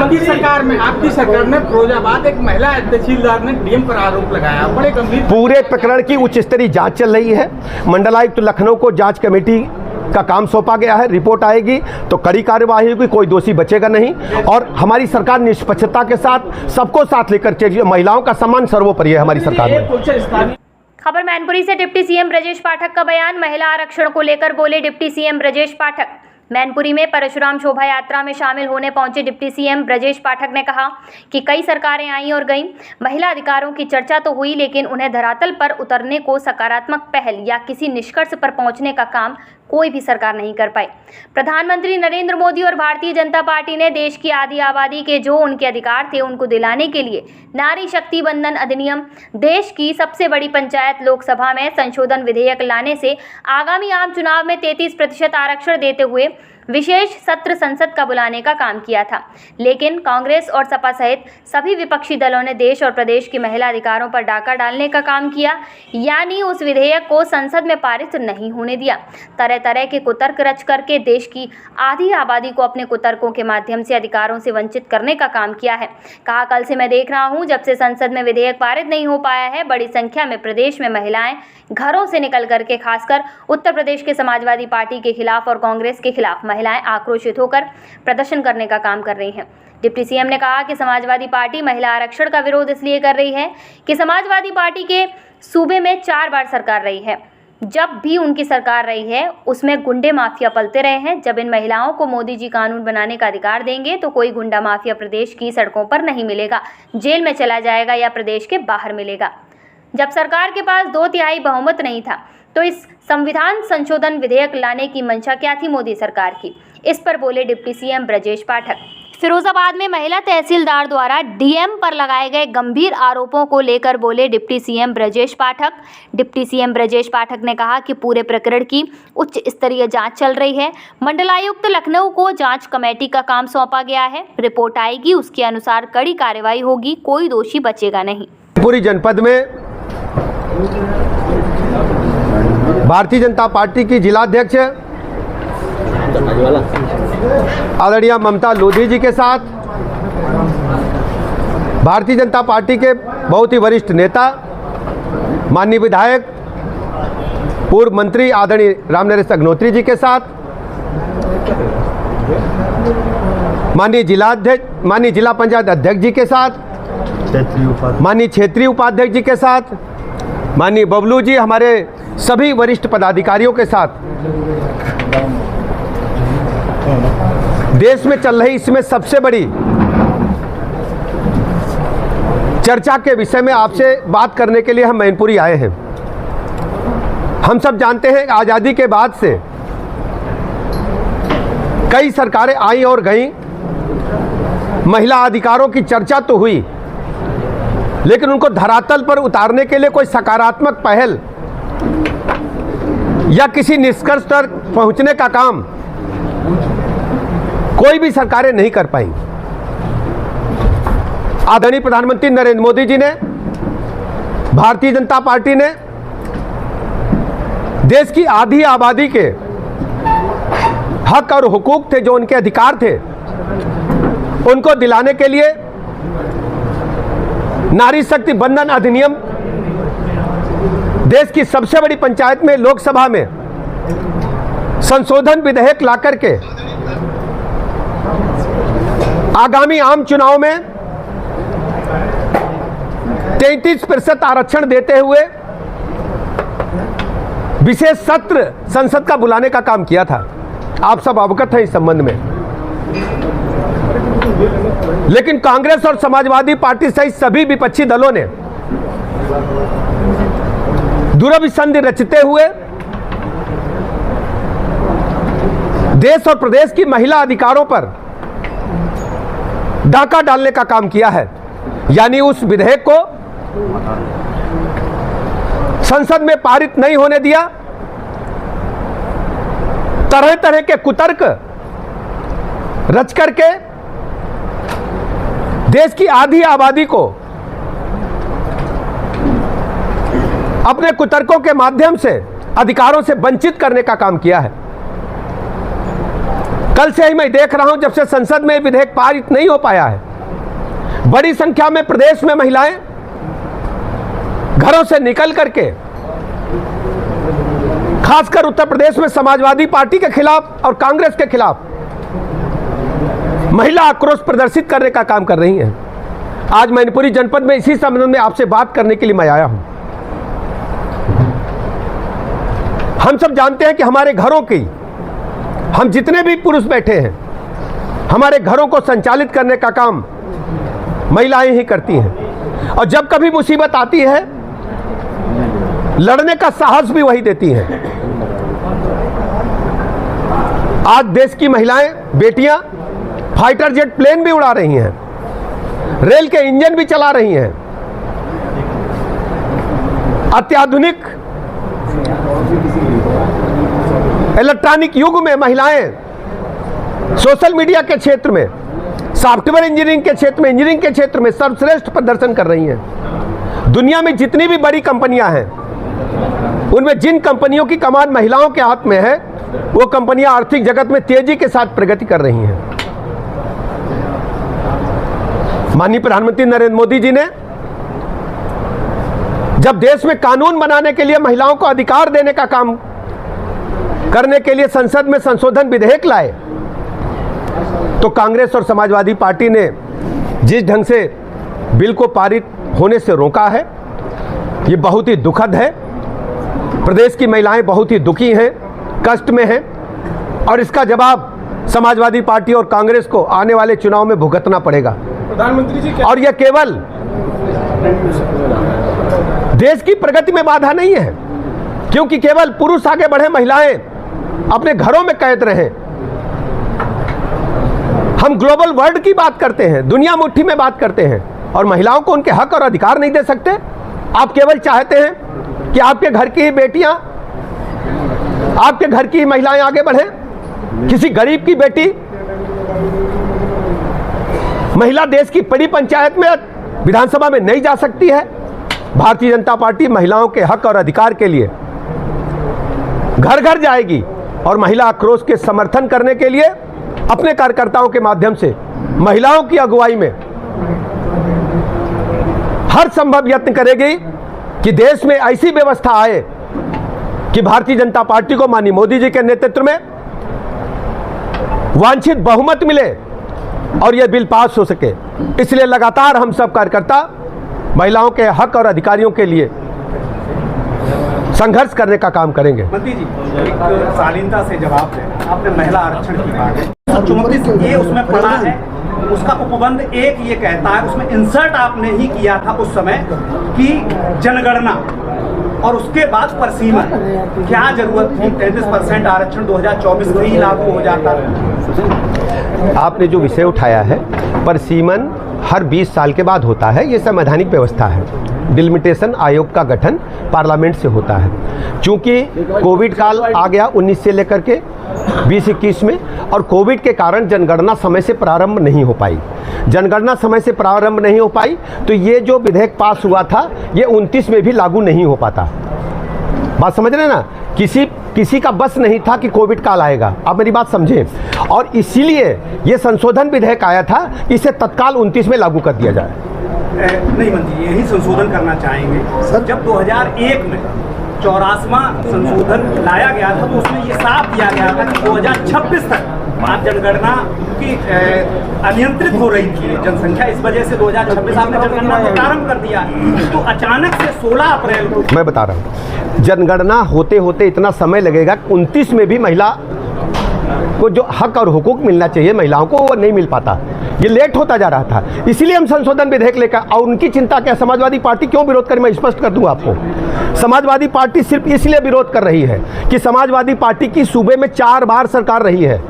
आपकी सरकार में फिरोजाबाद एक महिला तहसीलदार ने डीएम पर आरोप लगाया, बड़े गंभीर। पूरे प्रकरण की उच्च स्तरीय जांच चल रही है। मंडलायुक्त लखनऊ को जांच कमेटी का काम सौंपा गया है। रिपोर्ट आएगी तो कड़ी कार्यवाही होगी, कोई दोषी बचेगा नहीं। और हमारी सरकार निष्पक्षता के साथ सबको साथ लेकर चलिए। महिलाओं का सम्मान सर्वोपरि है हमारी सरकार में। खबर मैनपुरी से डिप्टी सीएम ब्रजेश पाठक का बयान। महिला आरक्षण को लेकर बोले डिप्टी सीएम ब्रजेश पाठक। मैनपुरी में परशुराम शोभा यात्रा में शामिल होने पहुंचे डिप्टी सीएम ब्रजेश पाठक ने कहा कि कई सरकारें आईं और गईं, महिला अधिकारों की चर्चा तो हुई, लेकिन उन्हें धरातल पर उतरने को सकारात्मक पहल या किसी निष्कर्ष पर पहुंचने का काम कोई भी सरकार नहीं कर पाई। प्रधानमंत्री नरेंद्र मोदी और भारतीय जनता पार्टी ने देश की आधी आबादी के जो उनके अधिकार थे उनको दिलाने के लिए नारी शक्ति बंधन अधिनियम, देश की सबसे बड़ी पंचायत लोकसभा में संशोधन विधेयक लाने से आगामी आम चुनाव में 33% आरक्षण देते हुए विशेष सत्र संसद का बुलाने का काम किया था। लेकिन कांग्रेस और सपा सहित सभी विपक्षी दलों ने देश और प्रदेश की महिला अधिकारों पर डाका डालने का काम किया, यानी उस विधेयक को संसद में पारित नहीं होने दिया। तरह तरह के कुतर्क रच करके देश की आधी आबादी को अपने कुतर्कों के माध्यम से अधिकारों से वंचित करने का काम किया है। कहा, कल से मैं देख रहा हूं, जब से संसद में विधेयक पारित नहीं हो पाया है, बड़ी संख्या में प्रदेश में महिलाएं घरों से निकल करके खासकर उत्तर प्रदेश के समाजवादी पार्टी के खिलाफ और कांग्रेस के खिलाफ महिलाएं आक्रोशित होकर प्रदर्शन करने का काम कर रही हैं। डिप्टी सीएम ने कहा कि समाजवादी पार्टी महिला आरक्षण का विरोध इसलिए कर रही है कि समाजवादी पार्टी के सूबे में 4 बार सरकार रही है। जब भी उनकी सरकार रही है उसमें गुंडे माफिया पलते रहे हैं। जब इन महिलाओं को मोदी जी कानून बनाने का अधिकार देंगे तो कोई गुंडा माफिया प्रदेश की सड़कों पर नहीं मिलेगा, जेल में चला जाएगा या प्रदेश के बाहर मिलेगा। जब सरकार के पास 2/3 बहुमत नहीं था तो इस संविधान संशोधन विधेयक लाने की मंशा क्या थी मोदी सरकार की? इस पर बोले डिप्टी सीएम ब्रजेश पाठक। फिरोजाबाद में महिला तहसीलदार द्वारा डीएम पर लगाए गए गंभीर आरोपों को लेकर बोले deputy CM Brajesh Pathak. Deputy CM Brajesh Pathak ने कहा कि पूरे प्रकरण की उच्च स्तरीय जांच चल रही है। मंडलायुक्त लखनऊ को जांच कमेटी का काम सौंपा गया है। रिपोर्ट आएगी, उसके अनुसार कड़ी कार्रवाई होगी, कोई दोषी बचेगा नहीं। पूरी जनपद में भारतीय जनता पार्टी की जिलाध्यक्ष आदरणीय ममता लोधी जी के साथ भारतीय जनता पार्टी के बहुत ही वरिष्ठ नेता माननीय विधायक पूर्व मंत्री आदरणीय रामनरेश अग्नोत्री जी के साथ माननीय जिला पंचायत अध्यक्ष जी के साथ, माननीय क्षेत्रीय उपाध्यक्ष जी के साथ, माननीय बबलू जी, हमारे सभी वरिष्ठ पदाधिकारियों के साथ देश में चल रही इसमें सबसे बड़ी चर्चा के विषय में आपसे बात करने के लिए हम मैनपुरी आए हैं। हम सब जानते हैं आज़ादी के बाद से कई सरकारें आई और गईं, महिला अधिकारों की चर्चा तो हुई, लेकिन उनको धरातल पर उतारने के लिए कोई सकारात्मक पहल या किसी निष्कर्ष पर पहुंचने का काम कोई भी सरकारें नहीं कर पाई। आदरणीय प्रधानमंत्री नरेंद्र मोदी जी ने, भारतीय जनता पार्टी ने देश की आधी आबादी के हक और हुकूक थे, जो उनके अधिकार थे, उनको दिलाने के लिए नारी शक्ति बंधन अधिनियम, देश की सबसे बड़ी पंचायत में लोकसभा में संशोधन विधेयक लाकर के आगामी आम चुनाव में 33% आरक्षण देते हुए विशेष सत्र संसद का बुलाने का काम किया था। आप सब अवगत हैं इस संबंध में। लेकिन कांग्रेस और समाजवादी पार्टी सहित सभी विपक्षी दलों ने दुरभिसंधि रचते हुए देश और प्रदेश की महिला अधिकारों पर डाका डालने का काम किया है। यानी उस विधेयक को संसद में पारित नहीं होने दिया, तरह तरह के कुतर्क रच करके देश की आधी आबादी को अपने कुतर्कों के माध्यम से अधिकारों से वंचित करने का काम किया है। कल से ही मैं देख रहा हूं, जब से संसद में विधेयक पारित नहीं हो पाया है, बड़ी संख्या में प्रदेश में महिलाएं घरों से निकल करके, खासकर उत्तर प्रदेश में समाजवादी पार्टी के खिलाफ और कांग्रेस के खिलाफ महिला आक्रोश प्रदर्शित करने का काम कर रही हैं। आज मैनपुरी जनपद में इसी संबंध में आपसे बात करने के लिए मैं आया हूं। हम सब जानते हैं कि हमारे घरों की, हम जितने भी पुरुष बैठे हैं, हमारे घरों को संचालित करने का काम महिलाएं ही करती हैं, और जब कभी मुसीबत आती है लड़ने का साहस भी वही देती हैं। आज देश की महिलाएं, बेटियां फाइटर जेट प्लेन भी उड़ा रही हैं, रेल के इंजन भी चला रही हैं। अत्याधुनिक इलेक्ट्रॉनिक युग में महिलाएं सोशल मीडिया के क्षेत्र में, सॉफ्टवेयर इंजीनियरिंग के क्षेत्र में, इंजीनियरिंग के क्षेत्र में सर्वश्रेष्ठ प्रदर्शन कर रही हैं। दुनिया में जितनी भी बड़ी कंपनियां हैं, उनमें जिन कंपनियों की कमान महिलाओं के हाथ में है, वो कंपनियां आर्थिक जगत में तेजी के साथ प्रगति कर रही हैं। माननीय प्रधानमंत्री नरेंद्र मोदी जी ने जब देश में कानून बनाने के लिए, महिलाओं को अधिकार देने का काम करने के लिए संसद में संशोधन विधेयक लाए, तो कांग्रेस और समाजवादी पार्टी ने जिस ढंग से बिल को पारित होने से रोका है, ये बहुत ही दुखद है। प्रदेश की महिलाएं बहुत ही दुखी हैं, कष्ट में हैं, और इसका जवाब समाजवादी पार्टी और कांग्रेस को आने वाले चुनाव में भुगतना पड़ेगा। प्रधानमंत्री जी, और यह केवल देश की प्रगति में बाधा नहीं है, क्योंकि केवल पुरुष आगे बढ़े, महिलाएं अपने घरों में कैद रहें। हम ग्लोबल वर्ल्ड की बात करते हैं, दुनिया मुट्ठी में बात करते हैं, और महिलाओं को उनके हक और अधिकार नहीं दे सकते। आप केवल चाहते हैं कि आपके घर की बेटियां, आपके घर की महिलाएं आगे बढ़ें। किसी गरीब की बेटी, महिला देश की बड़ी पंचायत में, विधानसभा में नहीं जा सकती है। भारतीय जनता पार्टी महिलाओं के हक और अधिकार के लिए घर घर जाएगी, और महिला आक्रोश के समर्थन करने के लिए अपने कार्यकर्ताओं के माध्यम से महिलाओं की अगुवाई में हर संभव यत्न करेगी कि देश में ऐसी व्यवस्था आए कि भारतीय जनता पार्टी को माननीय मोदी जी के नेतृत्व में वांछित बहुमत मिले और यह बिल पास हो सके। इसलिए लगातार हम सब कार्यकर्ता महिलाओं के हक और अधिकारियों के लिए संघर्ष करने का काम करेंगे। मंत्री जी, एक शालीनता से जवाब दें। आपने महिला आरक्षण की बात है, 34 ये उसमें पड़ा है, उसका उपबंध एक ये कहता है, उसमें इंसर्ट आपने ही किया था उस समय कि जनगणना, और उसके बाद परसीमन। क्या जरूरत थी? 33% आरक्षण 2024 में ही लागू हो जाता। आपने जो विषय उठाया है, परसीमन हर 20 साल के बाद होता है, ये संवैधानिक व्यवस्था है। डिलिमिटेशन आयोग का गठन पार्लियामेंट से होता है। चूंकि कोविड काल आ गया 19 से लेकर के 20-21 में, और कोविड के कारण जनगणना समय से प्रारंभ नहीं हो पाई। जनगणना समय से प्रारंभ नहीं हो पाई तो ये जो विधेयक पास हुआ था, ये 29 में भी लागू नहीं हो पाता। बात समझ रहे हैं ना? किसी का बस नहीं था कि कोविड काल आएगा। आप मेरी बात समझें, और इसीलिए ये संशोधन विधेयक आया था, इसे तत्काल 29 में लागू कर दिया जाए। नहीं मंत्री, यही संशोधन करना चाहेंगे सर। जब 2001 में 84वां संशोधन लाया गया था, तो उसमें ये साफ दिया गया था कि 2026 तक बात जनगणना की अनियंत्रित हो रही थी जनसंख्या, इस वजह से 2026 आपने जनगणना को प्रारंभ कर दिया। तो अचानक से 16 अप्रैल को, मैं बता रहा हूँ, जनगणना होते होते इतना समय लगेगा, 29 में भी महिला को जो हक और हुकूक मिलना चाहिए महिलाओं को, वो नहीं मिल पाता। ये लेट होता जा रहा था, इसीलिए हम संशोधन विधेयक लेकर। और उनकी चिंता क्या, समाजवादी पार्टी क्यों विरोध कर, मैं स्पष्ट कर दूं आपको। समाजवादी पार्टी सिर्फ इसलिए विरोध कर रही है कि समाजवादी पार्टी की सूबे में 4 बार सरकार रही है,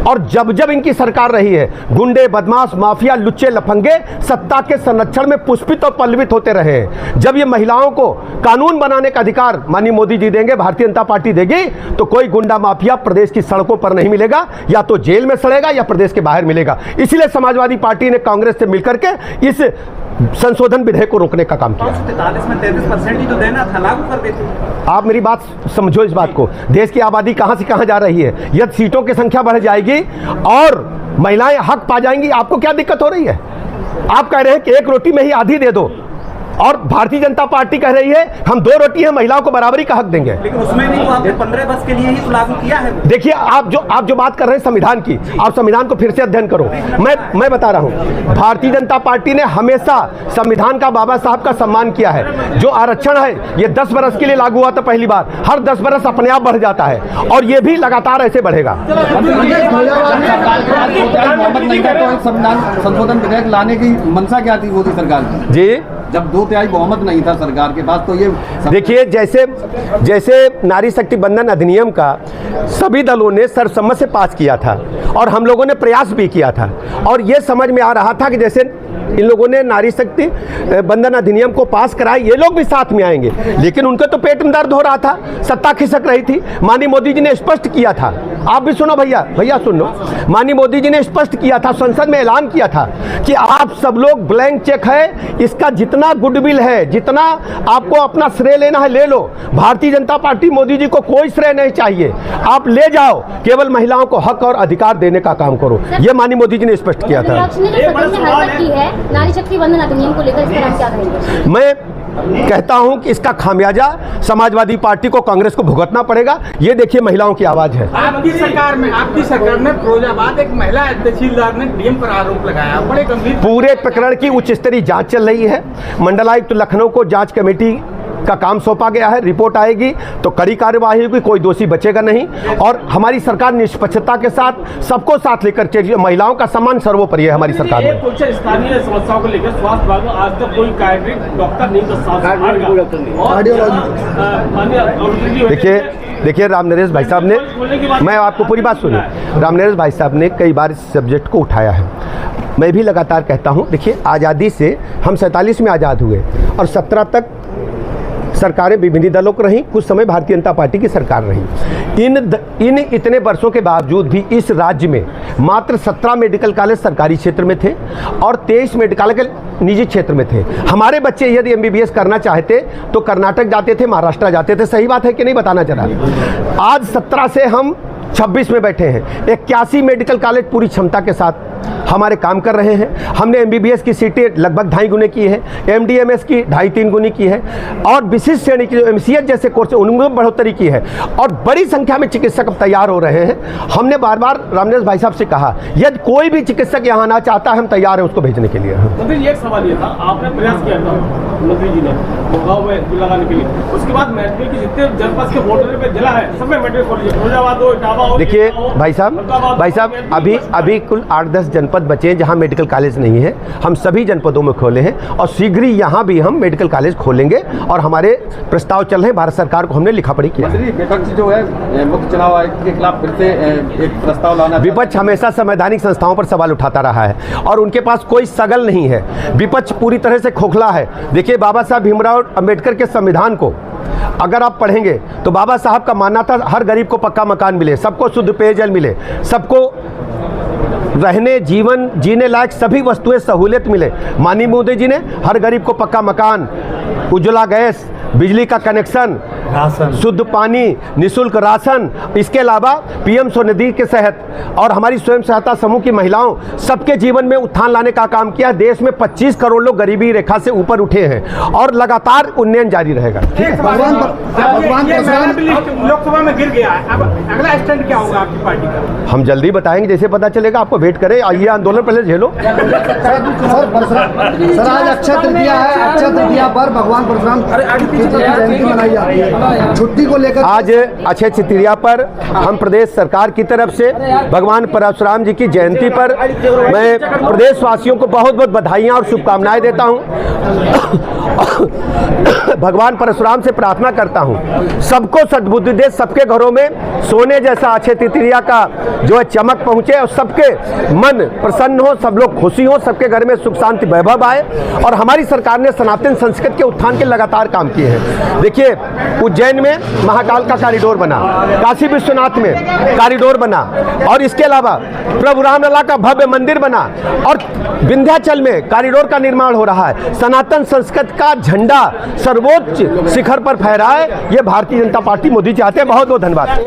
और जब जब इनकी सरकार रही है, गुंडे, बदमाश, माफिया, लुच्चे, लफंगे सत्ता के संरक्षण में पुष्पित और पल्लवित होते रहे हैं। जब ये महिलाओं को कानून बनाने का अधिकार माननीय मोदी जी देंगे, भारतीय जनता पार्टी देगी, तो कोई गुंडा माफिया प्रदेश की सड़कों पर नहीं मिलेगा, या तो जेल में सड़ेगा या प्रदेश के बाहर मिलेगा। इसलिए समाजवादी पार्टी ने कांग्रेस से मिलकर के इस संशोधन विधेयक को रोकने का काम किया। 543 में 33% ही तो देना था, लागू कर देते। आप मेरी बात समझो, इस बात को, देश की आबादी कहां से कहां जा रही है। यदि सीटों की संख्या बढ़ जाएगी और महिलाएं हक पा जाएंगी, आपको क्या दिक्कत हो रही है? आप कह रहे हैं कि एक रोटी में ही आधी दे दो, और भारतीय जनता पार्टी कह रही है हम 2 रोटी है, महिलाओं को बराबरी का हक देंगे। लेकिन उसमें नहीं, वो आपने 15 वर्ष के लिए ही तो लागू किया है। देखिए, आप जो बात कर रहे हैं संविधान की, आप संविधान को फिर से अध्ययन करो। मैं बता रहा हूं, भारतीय जनता पार्टी ने हमेशा संविधान का, बाबा साहब का सम्मान किया है। जो आरक्षण है ये 10 बरस के लिए लागू हुआ था पहली बार, हर 10 बरस अपने आप बढ़ जाता है और ये भी लगातार ऐसे बढ़ेगा। संविधान संशोधन विधेयक लाने की मंशा क्या थी मोदी सरकार की? जी, जब 2/3 बहुमत नहीं था सरकार के पास, तो ये देखिए, जैसे नारी शक्ति बंधन अधिनियम का सभी दलों ने सर्वसम्मत से पास किया था और हम लोगों ने प्रयास भी किया था, और ये समझ में आ रहा था कि जैसे इन लोगों ने नारी शक्ति बंधन अधिनियम को पास कराया, ये लोग भी साथ में आएंगे। लेकिन उनके तो पेट में दर्द हो रहा था, सत्ता खिसक रही थी। माननीय मोदी जी ने स्पष्ट किया था, आप भी सुनो भैया सुन लो, माननीय मोदी जी ने स्पष्ट किया था, संसद में ऐलान किया था कि आप सब लोग ब्लैंक चेक है, इसका जितना गुडविल है, जितना आपको अपना श्रेय लेना है ले लो। भारतीय जनता पार्टी मोदी जी को कोई श्रेय नहीं चाहिए, आप ले जाओ, केवल महिलाओं को हक और अधिकार देने का काम करो। ये माननीय मोदी जी ने स्पष्ट किया था। नारी शक्ति बंधन अधिनियम को लेकर इस पर हम क्या कहेंगे? मैं कहता हूं कि इसका खामियाजा समाजवादी पार्टी को, कांग्रेस को भुगतना पड़ेगा। ये देखिए, महिलाओं की आवाज है। आपकी सरकार में फिरोजाबाद एक महिला तहसीलदार ने डीएम पर आरोप लगाया, बड़े गंभीर। पूरे प्रकरण की उच्च स्तरीय जांच चल रही है। मंडलायुक्त लखनऊ को जांच कमेटी का काम सौंपा गया है। रिपोर्ट आएगी तो कड़ी कार्यवाही होगी, कोई दोषी बचेगा नहीं। और हमारी सरकार निष्पक्षता के साथ सबको साथ लेकर चलिए। महिलाओं का सम्मान सर्वोपरि है हमारी सरकार में। कुछ स्थानीय समस्याओं को लेकर स्वास्थ्य विभाग में आज तक कोई कार्डियक डॉक्टर नहीं, देखिए रामनरेश भाई साहब ने, मैं आपको पूरी बात सुनी, रामनरेश भाई साहब ने कई बार इस सब्जेक्ट को उठाया है। मैं भी लगातार कहता हूँ, देखिए, आज़ादी से हम 47 में आज़ाद हुए और 17 तक सरकारें विभिन्न दलों को रहीं, कुछ समय भारतीय जनता पार्टी की सरकार रही। इन इतने वर्षों के बावजूद भी इस राज्य में मात्र 17 मेडिकल कॉलेज सरकारी क्षेत्र में थे और 23 मेडिकल कॉलेज निजी क्षेत्र में थे। हमारे बच्चे यदि MBBS करना चाहते तो कर्नाटक जाते थे, महाराष्ट्र जाते थे। सही बात है कि नहीं, बताना जरा। आज 17 से हम 26 में बैठे हैं। 81 मेडिकल कॉलेज पूरी क्षमता के साथ हमारे काम कर रहे हैं। हमने MBBS की सीटें लगभग 2.5 गुने की है, MDMS की 2.5-3 गुनी की है, और विशिष्ट श्रेणी की जो MCH जैसे कोर्स उनमें बढ़ोतरी की है, और बड़ी संख्या में चिकित्सक अब तैयार हो रहे हैं। हमने बार बार रामनरेश भाई साहब से कहा, यदि कोई भी चिकित्सक यहाँ आना चाहता है, हम तैयार हैं उसको भेजने के लिए। तो एक सवाल ये था, आपने प्रयास किया था मंत्री जी ने गाँव में लगाने के लिए, उसके बाद मेडिकल की जितने जनपद के बॉर्डर पे जिला है सब में मेडिकल कॉलेज, फिरोजाबाद हो, इटावा हो। देखिए भाई साहब, अभी कुल 8-10 जनपद बचे हैं जहां मेडिकल कॉलेज नहीं है। हम सभी जनपदों में खोले हैं और शीघ्र ही यहां भी हम मेडिकल कॉलेज खोलेंगे और हमारे प्रस्ताव चल रहे हैं। भारत सरकार को हमने लिखा पढ़ी किया। विपक्ष जो है मुख्य चुनाव आयोग के खिलाफ फिर से एक प्रस्ताव लाना, विपक्ष हमेशा संवैधानिक संस्थाओं पर सवाल उठाता रहा है और उनके पास कोई सगल नहीं है। विपक्ष पूरी तरह से खोखला है। देखिए, बाबा साहब भीमराव अंबेडकर के संविधान को अगर आप पढ़ेंगे तो बाबा साहब का मानना था हर गरीब को पक्का मकान मिले, सबको शुद्ध पेयजल मिले, सबको रहने जीवन जीने लायक सभी वस्तुएं सहूलियत मिले। माननीय मोदी जी ने हर गरीब को पक्का मकान, उज्ज्वला गैस, बिजली का कनेक्शन, शुद्ध पानी, निःशुल्क राशन, इसके अलावा PM स्वनिधि के तहत और हमारी स्वयं सहायता समूह की महिलाओं सबके जीवन में उत्थान लाने का काम किया। देश में 25 करोड़ लोग गरीबी रेखा से ऊपर उठे हैं और लगातार उन्नयन जारी रहेगा। लोकसभा में गिर गया है, अब अगला स्टैंड क्या होगा आपकी पार्टी का? हम जल्दी बताएंगे, जैसे पता चलेगा आपको। वेट करें, ये आंदोलन पहले झेलो। सर आज अक्षय तृतीया है, अक्षय तृतीया पर भगवान परशुराम की जयंती मनाई जाती है, छुट्टी को लेकर आज अक्षय तृतीया पर हम प्रदेश सरकार की तरफ से भगवान परशुराम जी की जयंती पर मैं प्रदेशवासियों को बहुत बहुत बधाइयाँ और शुभकामनाएं देता हूँ। भगवान परशुराम से प्रार्थना करता हूँ सबको सद्बुद्धि दे, सबके घरों में सोने जैसा अक्षय तृतीया का जो है चमक पहुँचे और सबके मन प्रसन्न हो, सब लोग खुशी हो, सबके घर में सुख शांति वैभव आए। और हमारी सरकार ने सनातन संस्कृति के उत्थान के लगातार काम किए हैं। देखिए, उज्जैन में महाकाल का कॉरिडोर बना, काशी विश्वनाथ में कॉरिडोर बना, और इसके अलावा प्रभु रामलला का भव्य मंदिर बना, और विंध्याचल में कॉरिडोर का निर्माण हो रहा है। सनातन संस्कृति का झंडा सर्वोच्च शिखर पर फहराए, ये भारतीय जनता पार्टी मोदी चाहते हैं। बहुत बहुत धन्यवाद।